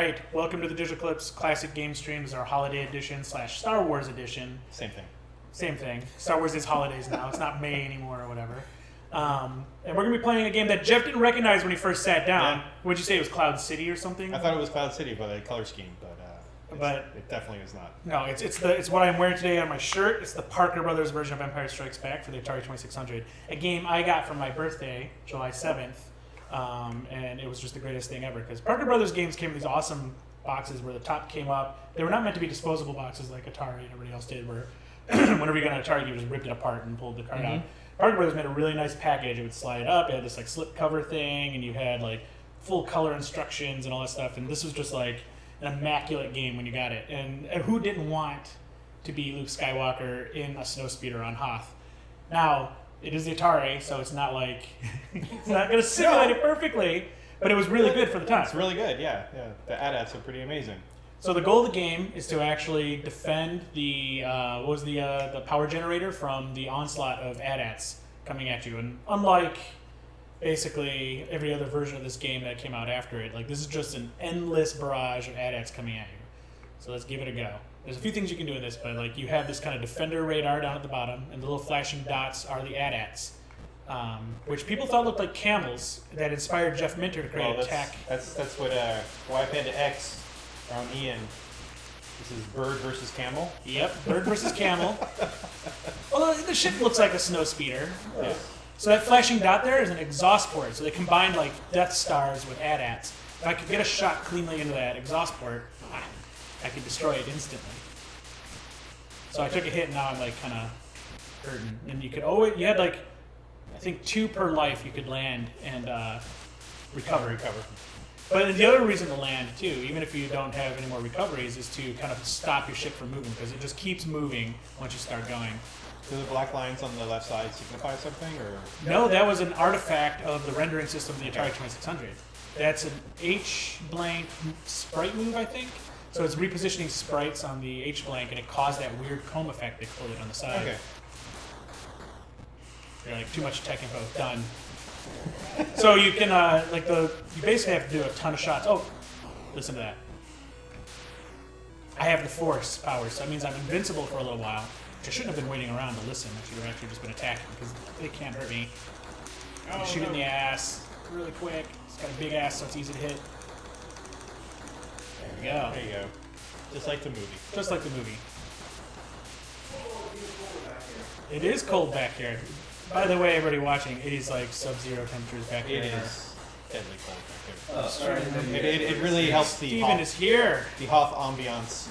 right, welcome to the Digital Eclipse Classic Game Streams, our holiday edition / Star Wars edition. Same thing. Same thing. Star Wars is holidays now. It's not May anymore or whatever. And we're going to be playing a game that Jeff didn't recognize when he first sat down. Yeah. Would you say it was Cloud City or something? I thought it was Cloud City by the color scheme, but it definitely is not. No, it's what I'm wearing today on my shirt. It's the Parker Brothers version of Empire Strikes Back for the Atari 2600. A game I got for my birthday, July 7th. And it was just the greatest thing ever because Parker Brothers games came in these awesome boxes where the top came up. They were not meant to be disposable boxes like Atari and everybody else did, where whenever you got an Atari, you just ripped it apart and pulled the card out. Parker Brothers made a really nice package. It would slide up. It had this like slip cover thing, and you had like full color instructions and all that stuff. And this was just like an immaculate game when you got it. And who didn't want to be Luke Skywalker in a snowspeeder on Hoth? Now, it is the Atari, so it's not like it's not going to simulate it perfectly, but it was really good for the time. It's really good, yeah. The AT-ATs are pretty amazing. So the goal of the game is to actually defend the the power generator from the onslaught of AT-ATs coming at you. And unlike basically every other version of this game that came out after it, like this is just an endless barrage of AT-ATs coming at you. So let's give it a go. There's a few things you can do in this, but like you have this kind of defender radar down at the bottom, and the little flashing dots are the AT-ATs, which people thought looked like camels that inspired Jeff Minter to create attack. That's what Y Panda X on Ian. This is bird versus camel. Yep, bird versus camel. Although the ship looks like a snow speeder. Yeah. So that flashing dot there is an exhaust port. So they combined like Death Stars with AT-ATs. If I could get a shot cleanly into that exhaust port, I could destroy it instantly. So I took a hit, and now I'm like kind of hurting. And you had like, I think 2 per life you could land and recover. But the other reason to land too, even if you don't have any more recoveries, is to kind of stop your ship from moving because it just keeps moving once you start going. Do the black lines on the left side signify something, or? No, that was an artifact of the rendering system of the Atari 2600. That's an H-blank sprite move, I think. So it's repositioning sprites on the H-blank, and it caused that weird comb effect they floated on the side. Okay. You're like, too much tech info, done. So you can, you basically have to do a ton of shots. Oh, listen to that. I have the force power, so that means I'm invincible for a little while. Which I shouldn't have been waiting around to listen. I should have actually just been attacking, because they can't hurt me. Shoot it in the ass really quick. It's got a big ass, so it's easy to hit. There we go. There you go. Just like the movie. Just like the movie. It is cold back here. By the way, everybody watching, it is like sub-zero temperatures back here. It is deadly cold back Oh, sorry. there. It really helps the Steven is here. the Hoth ambiance.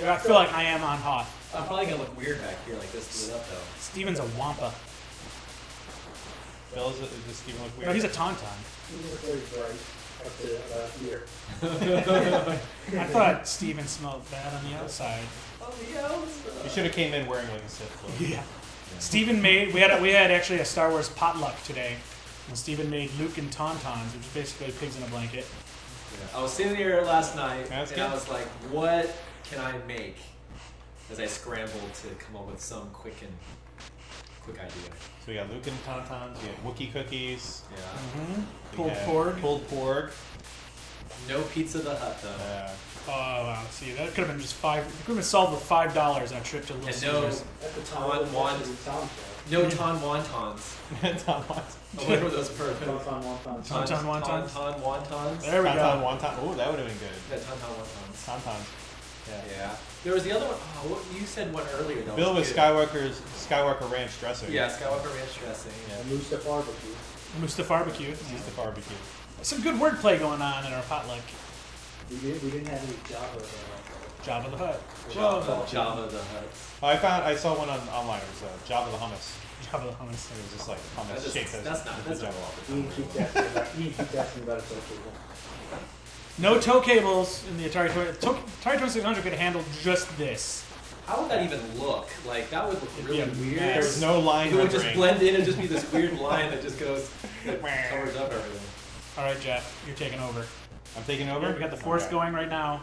I feel like I am on Hoth. I'm probably gonna look weird back here like this lit up though. Steven's a Wampa. Bill, does Steven look weird? No, he's a Tauntaun. He was very bright up to here. I thought Steven smelled bad on the outside. Oh, yeah. You should have came in wearing like a Sith clothes. Yeah. Steven made, we had actually a Star Wars potluck today. And Steven made Luke and Tauntauns, which is basically pigs in a blanket. Yeah. I was sitting here last night That's and good. I was like, what can I make? As I scrambled to come up with some quick idea. So we got Luke and Tauntauns, we had Wookiee cookies, Yeah. we Pulled had porg. Pulled porg. No Pizza the Hut though. Oh wow! See, that could have been just $5. It could have been solved with $5 on a trip to Little And no, Caesars. At the Ton time, Won- no Ton Wontons. Tauntauns. Oh, what were those perfect? Tauntaun Wontons. Ton Wontons. There we Tauntaun, go. wonton. Oh, that would have been good. Yeah, Tauntaun Wontons. Tauntaun. Yeah. Yeah. There was the other one. Oh, you said one earlier though. Bill was Good. Skywalker Ranch dressing. Yeah, Skywalker Ranch dressing. Yeah. Moose at barbecue. Musta Barbecue. He's the barbecue. Some good wordplay going on in our potluck. We didn't have any Java. Jabba the Hutt. Java the Hut. Oh, I saw one online. It was Jabba the hummus. Jabba the hummus. It was just like hummus That's shaped as that's not the Jabba. Ian keeps asking about it so people. No tow cables in the Atari 2600 could handle just this. How would that even look? Like that would look really It'd be a weird. mess. There was no line It would just rendering. blend in and just be this weird line that just goes that covers up everything. All right, Jeff, you're taking over. I'm taking over. We got the force Okay. going right now.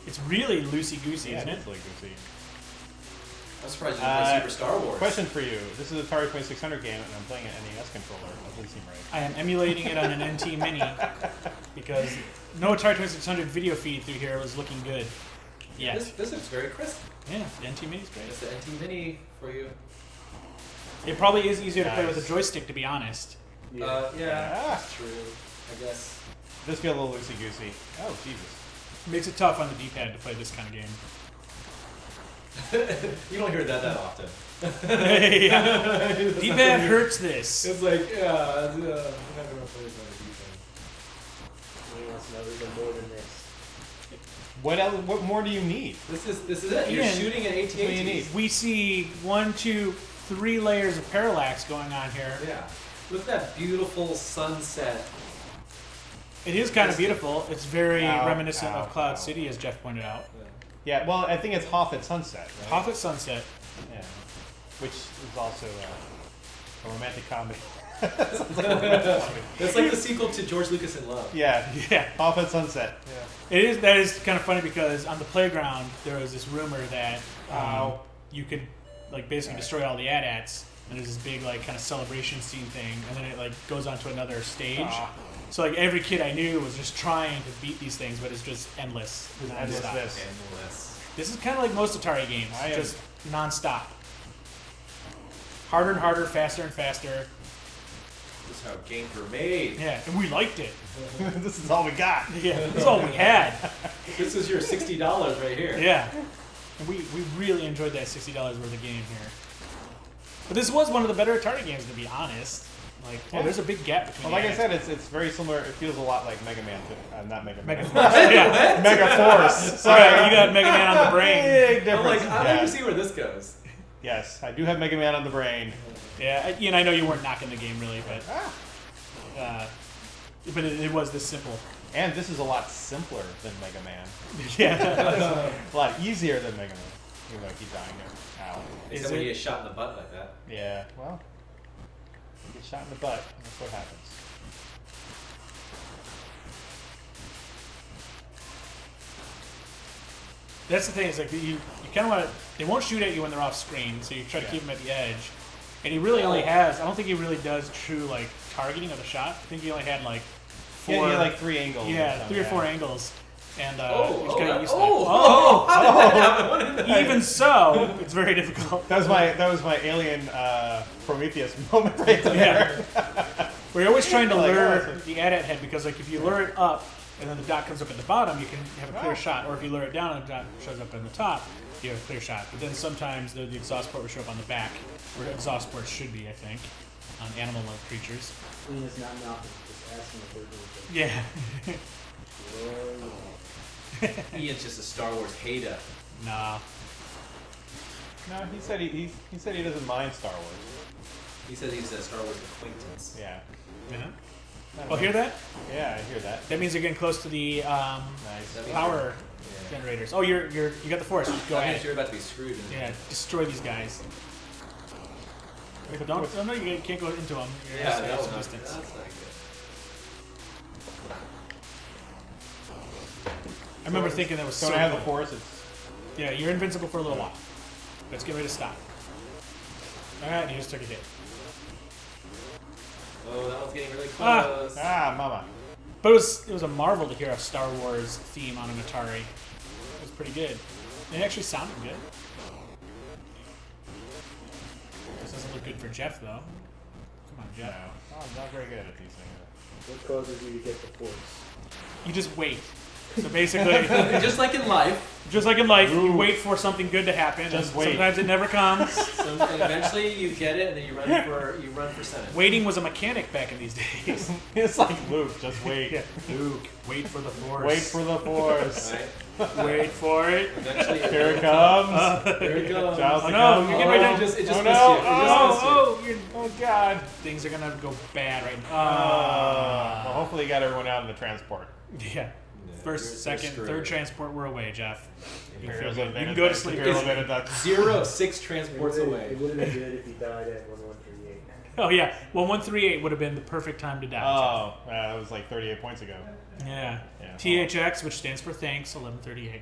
It's really loosey-goosey, Yeah, isn't it? it's like goosey. I'm surprised you didn't play Super Star Wars. Question for you. This is an Atari 2600 game, and I'm playing an NES controller. That doesn't seem right. I am emulating it on an NT Mini because no Atari 2600 video feed through here was looking good. Yeah. This looks very crisp. Yeah, the NT Mini's great. It's the NT Mini for you. It probably is easier to play with a Nice. joystick, to be honest. Yeah, Ah. that's true. I guess. This feels a little loosey-goosey. Oh, Jesus. Makes it tough on the D-pad to play this kind of game. You don't hear that often. Yeah. D-pad hurts this. It's like, yeah, I'm not gonna play this on the D-pad. He wants to know there's more than this. What else? What more do you need? This is it. You're Ian, shooting at what do you AT-ATs. need? We see 1, 2, 3 layers of parallax going on here. Yeah. Look at that beautiful sunset. It is kind of beautiful. It's very Ow, reminiscent ow, of Cloud ow. City, as Jeff pointed out. Yeah, well, I think it's Hoff at Sunset, right? Off at sunset. Yeah. Which is also a romantic comedy. That's like the sequel to George Lucas in Love. Yeah. Yeah. Hoff at Sunset. Yeah. It is. That is kind of funny because on the playground there was this rumor that Ow. you could like basically destroy all the AT-ATs, and there's this big like kind of celebration scene thing, and then it like goes on to another stage. Ah. So like every kid I knew was just trying to beat these things, but it's just endless. Endless nonstop. this. Endless. This is kind of like most Atari games, I am- just nonstop. Harder and harder, faster and faster. This is how games were made. Yeah, and we liked it. This is all we got. Yeah, that's all we had. This is your $60 right here. Yeah, and we really enjoyed that $60 worth of game here. But this was one of the better Atari games, to be honest. Like, Yeah. there's a big gap between. Well, like the I games. said, it's very similar. It feels a lot like Mega Man. Not Mega Man. Mega Force. Yeah, Mega Force. sorry, you got Mega Man on the brain. Big I'm difference. like, I'd like Yeah. to see where this goes. Yes, I do have Mega Man on the brain. Yeah, Ian, I know you weren't knocking the game really, but Ah. it was this simple. And this is a lot simpler than Mega Man. Yeah. A lot easier than Mega Man. Even though I keep dying there. Ow. Except Is when it? you get shot in the butt like that. Yeah, well, you get shot in the butt. That's what happens. That's the thing. Is like you kind of want to. They won't shoot at you when they're off screen, so you try to Yeah. keep them at the edge. And he really only has. I don't think he really does true like targeting of the shot. I think he only had like 4. Yeah, you had like 3 angles. Yeah, something, 3 or 4 angles. And you just gotta use that. Oh! Even so, it's very difficult. That was my alien Prometheus moment right there. Yeah. We're always trying to Like, lure oh, the AT-AT head because like if you lure it up and then the dot comes up at the bottom, you can have a clear Ah. shot. Or if you lure it down and the dot shows up in the top, you have a clear shot. But then sometimes the exhaust port will show up on the back, where exhaust ports should be, I think, on animal-like creatures. Ian is not knocking, just asking if they're doing good. Yeah. Ian's just a Star Wars hater. Nah. No, he said he said he doesn't mind Star Wars. He says he's a Star Wars acquaintance. Yeah. Yeah. I don't Oh, know. hear that? Yeah, I hear that. That means you're getting close to the Nice. That means power Yeah. generators. Oh, you got the force. Just go That ahead. means you're about to be screwed. Isn't Yeah, it? destroy these guys. But don't no, you can't go into them. You're Yeah, just that at was some not, distance. that's not good. I remember thinking that was So so when I have the cool. force, it's Yeah, you're invincible for a little while. Let's get ready to stop. Alright, you just took a hit. Oh, that one's getting really Ah. close. mama. But it was a marvel to hear a Star Wars theme on an Atari. It was pretty good. It actually sounded good. This doesn't look good for Jeff though. Come on, No, Jeff. I'm not very good at these things. What causes you to get the force? You just wait. So basically, Just like in life, just like in life, you Ooh. wait for something good to happen. Just and wait. Sometimes it never comes. so eventually you get it, and then you run for Senate. Waiting was a mechanic back in these days. It's like Luke, just wait. Yeah. Luke, wait for the force. Wait for the force. Right? Wait for it. Eventually, Here it comes. Here it goes. Giles Oh the no, comes. you're getting ready It to just Oh, missed no. you. It just missed you. oh, God. things are gonna go bad right now. Well, hopefully you got everyone out in the transport. Yeah. You're First, second, screwed. third transport, we're away, Jeff. You can, feel Heroes good. of You can Vanity- go to sleep. Heroes of Vanity- 0-6 It transports would've- away. It would have been good if he died at 1138. Oh yeah, well 138 would have been the perfect time to die. Oh, that was like 38 points ago. Yeah. Yeah. THX, which stands for thanks, 1138.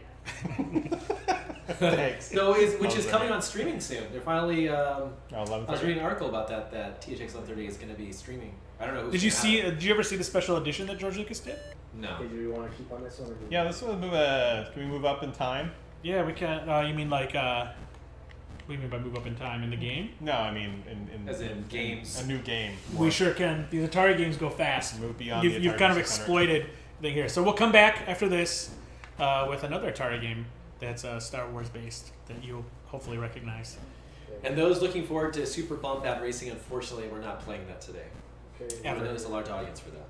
Thanks. No, which That is was coming right. on streaming soon. They're finally. I was 11:30. reading an article about that THX 1130 is going to be streaming. I don't know. Who's Did you gonna see? have it. Did you ever see the special edition that George Lucas did? No. Okay, do we want to keep on this one? Or do we- Yeah, let's move. Can we move up in time? Yeah, we can. You mean like? What do you mean by move up in time in the game? No, I mean in As in games. a new game. We sure can. These Atari games go fast. Move beyond You've, the you've Atari kind of 2600. exploited the thing here. So we'll come back after this with another Atari game that's Star Wars based that you'll hopefully recognize. Okay. And those looking forward to Super Bump Out Racing, unfortunately, we're not playing that today. Okay. Yeah, Even though there's a large audience for that.